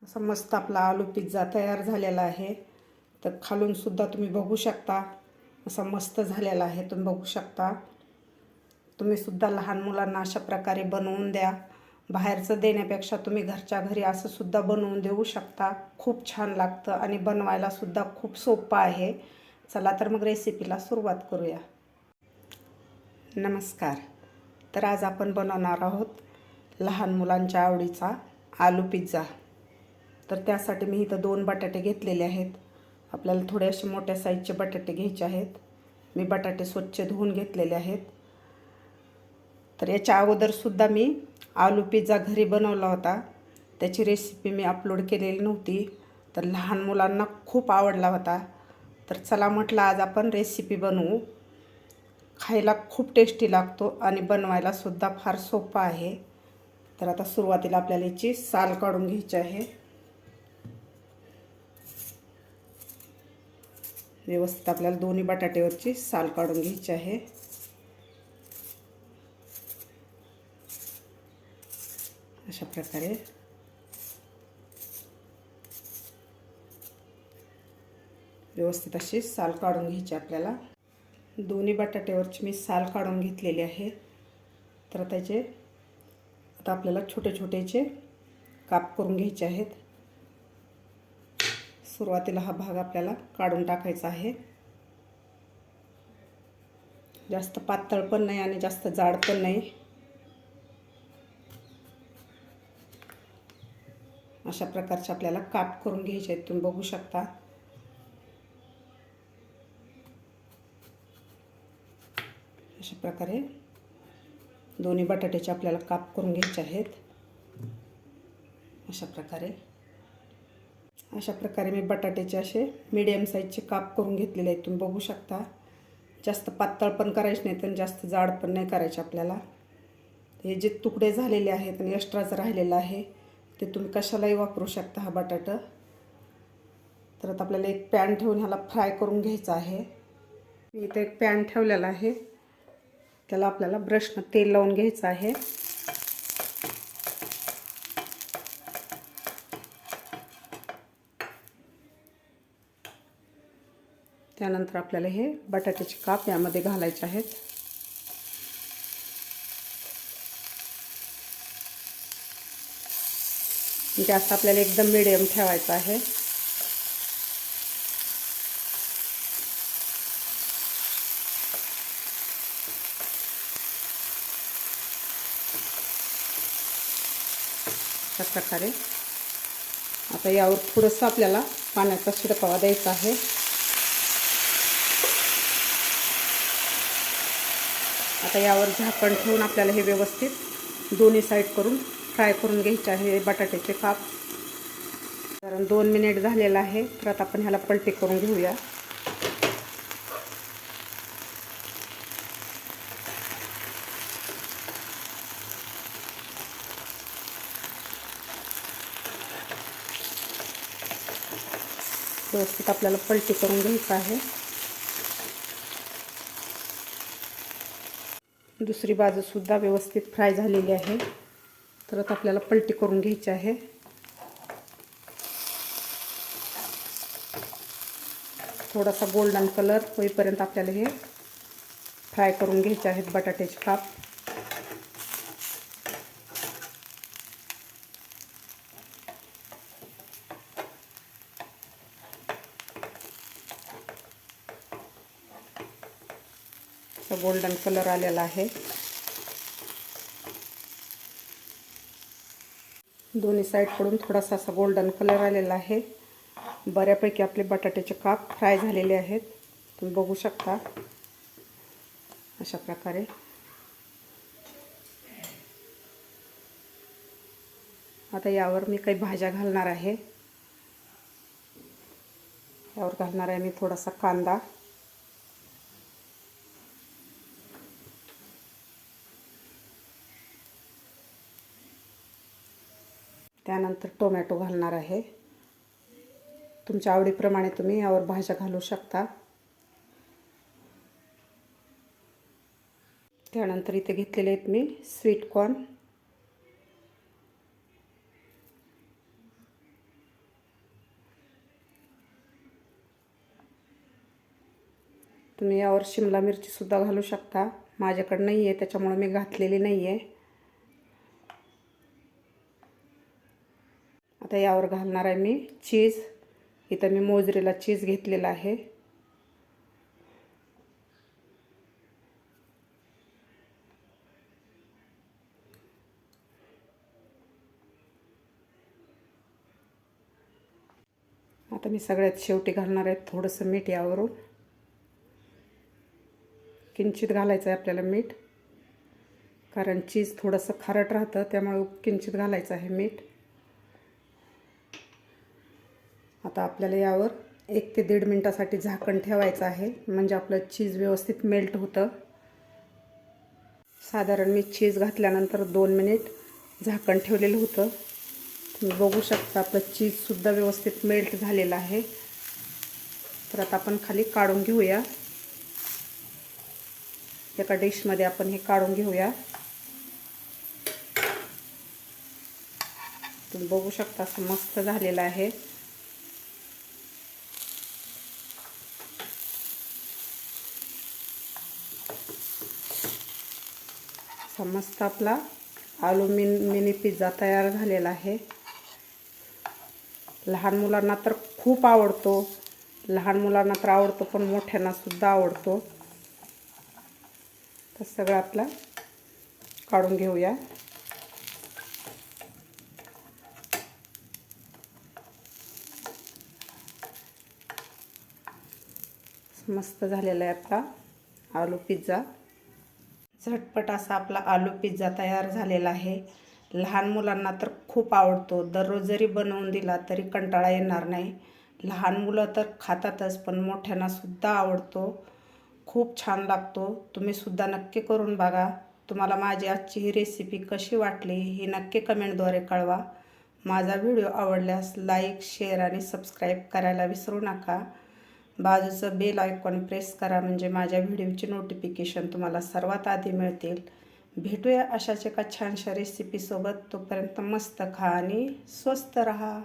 असा मस्त आपला आलू पिझ्झा तयार झालेला आहे। तर खालून सुद्धा तुम्ही बघू शकता, असा मस्त झालेला आहे। तुम्ही बघू शकता। तुम्ही सुद्धा लहान मुलांना अशा प्रकारे बनवून द्या। बाहेरचं देण्यापेक्षा तुम्ही घरच्या घरी असं सुद्धा बनवून देऊ शकता। खूप छान लागतं आणि बनवायला सुद्धा खूप सोपं आहे। चला तर मग रेसिपीला सुरुवात करूया। नमस्कार। तर आज आपण बनवणार आहोत लहान मुलांच्या आवडीचा आलू पिझ्झा। तर त्यासाठी मी इथं 2 बटाटे घेतलेले आहेत। आपल्याला थोडे असे मोठ्या साईजचे बटाटे घ्यायचे आहेत। मी बटाटे स्वच्छ धुवून घेतलेले आहेत। तर याच्या अगोदर सुद्धा मी आलू पिझ्झा घरी बनवला होता। त्याची रेसिपी मी अपलोड केलेली नव्हती, तर लहान मुलांना खूप आवडला होता। तर चला म्हटलं आज आपण रेसिपी बनवू। खायला खूप टेस्टी लागतो आणि बनवायला सुद्धा फार सोपा आहे। तर आता सुरुवातीला आपल्याला याची साल काढून घ्यायची आहे। व्यवस्थित आपल्याला दोन्ही बटाट्यावरची साल काढून घ्यायची आहे। अशा प्रकारे व्यवस्थित अशी साल काढून घ्यायची आपल्याला। दोन्ही बटाट्यावरची मी साल काढून घेतलेली आहे। तर आता आपल्याला छोटे छोटेचे काप करून घ्यायचे आहेत। सुरुवातीला हा भाग आपल्याला काढून टाकायचा आहे। जास्त पातळ पण नाही आणि जास्त जाड पण नाही, अशा प्रकारचे आपल्याला काप करून घ्यायचे आहेत। तुम्ही बघू शकता। अशा प्रकारे दोन्ही बटाट्याचे आपल्याला काप करून घ्यायचे आहेत। अशा प्रकारे मी बटाट्याचे असे मीडियम साईजचे काप करून घेतलेले आहेत। तुम्ही बघू शकता। जास्त पातळ पण करायचे नाहीत आणि जास्त जाड पण नाही करायचे आपल्याला। हे जे तुकडे झालेले आहेत आणि एक्स्ट्राचं राहिलेलं आहे ते तुम्ही कशालाही वापरू शकता हा बटाटा। तर आता आपल्याला एक पॅन ठेवून ह्याला फ्राय करून घ्यायचं आहे। मी इथे एक पॅन ठेवलेला आहे, त्याला आपल्याला ब्रशनं तेल लावून घ्यायचं आहे। त्यानंतर आपल्याला हे बटाट्याचे काप यामध्ये घालायचे आहेत। गॅस आपल्याला एकदम मीडियम ठेवायचा आहे। अशा प्रकारे आता यावर थोडंसं आपल्याला पाण्याचा शिडकावा द्यायचा आहे। आता यावर झाकण ठेवून आपल्याला हे व्यवस्थित दोन्ही साईड करून फ्राय करून घ्यायचे आहे बटाट्याचे काप। कारण 2 मिनिट झालेला आहे। तर आता आपण ह्याला पलटी करून घेऊया। व्यवस्थित आपल्याला पलटी करून घ्यायचं आहे। दुसरी बाजू सुद्धा व्यवस्थित फ्राय झालेली आहे। तर आता आपल्याला पलटी करून घ्यायची आहे। थोडासा गोल्डन कलर होईपर्यंत आपल्याला हे फ्राय करून घ्यायचे आहेत बटाट्याचे काप। गोल्डन कलर आलेला आहे। दोन्ही साईडकडून थोडासा असा गोल्डन कलर आलेला आहे। बऱ्यापैकी आपले बटाट्याचे काप फ्राय झालेले आहेत। तुम्ही बघू शकता। अशा प्रकारे आता यावर मी काही भाज्या घालणार आहे। यावर घालणार आहे मी थोडासा कांदा, त्यानंतर टोमॅटो घालणार आहे। तुमच्या आवडीप्रमाणे तुम्ही यावर भाज्या घालू शकता। त्यानंतर इथे घेतलेले आहेत मी स्वीट कॉर्न, तुम्ही यावर शिमला मिरचीसुद्धा घालू शकता. माझ्याकडे नाही आहे त्याच्यामुळे मी घातलेली नाही आहे. आता यावर घालणार आहे मी चीज. इथं मी मोजरेला चीज घेतलेला आहे. आता मी सगळ्यात शेवटी घालणार आहे थोडंसं मीठ यावरून. किंचित घालायचं आहे आपल्याला मीठ, कारण चीज थोडंसं खारट राहतं त्यामुळे किंचित घालायचं आहे मीठ. आता आपल्याला यावर 1 ते 1.5 मिनिटासाठी झाकण ठेवायचं आहे, म्हणजे आपलं चीज व्यवस्थित मेल्ट होतं. साधारण मी चीज घातल्यानंतर 2 मिनिट झाकण ठेवलेलं होतं. तुम्ही बघू शकता आपलं चीजसुद्धा व्यवस्थित मेल्ट झालेलं आहे. तर आता आपण खाली काढून घेऊया. एका डिशमध्ये आपण हे काढून घेऊया. तुम्ही बघू शकता असं मस्त झालेलं आहे. मस्त आपला आलू मिनी पिझ्झा तयार झालेला आहे. लहान मुलांना तर खूप आवडतो. लहान मुलांना तर आवडतो पण मोठ्यांना सुद्धा आवडतो. तर सगळं आपला काढून घेऊया. मस्त झालेला आहे आपला आलू पिझ्झा. झटपट असा आपला आलू पिझ्झा तयार झालेला आहे. लहान मुलांना तर खूप आवडतो. दररोज जरी बनवून दिला तरी कंटाळा येणार नाही. लहान मुलं तर खातातच पण मोठ्यांना सुद्धा आवडतो. खूप छान लागतो. तुम्ही सुद्धा नक्की करून बघा. तुम्हाला माझी आजची ही रेसिपी कशी वाटली ही नक्की कमेंटद्वारे कळवा. माझा व्हिडिओ आवडल्यास लाईक, शेअर आणि सबस्क्राईब करायला विसरू नका. बाजूचं बेल आयकॉन प्रेस करा, म्हणजे माझ्या व्हिडिओची नोटिफिकेशन तुम्हाला सर्वात आधी मिळतील. भेटूया अशाच एका छानशा रेसिपीसोबत. तोपर्यंत मस्त खा आणि स्वस्त रहा.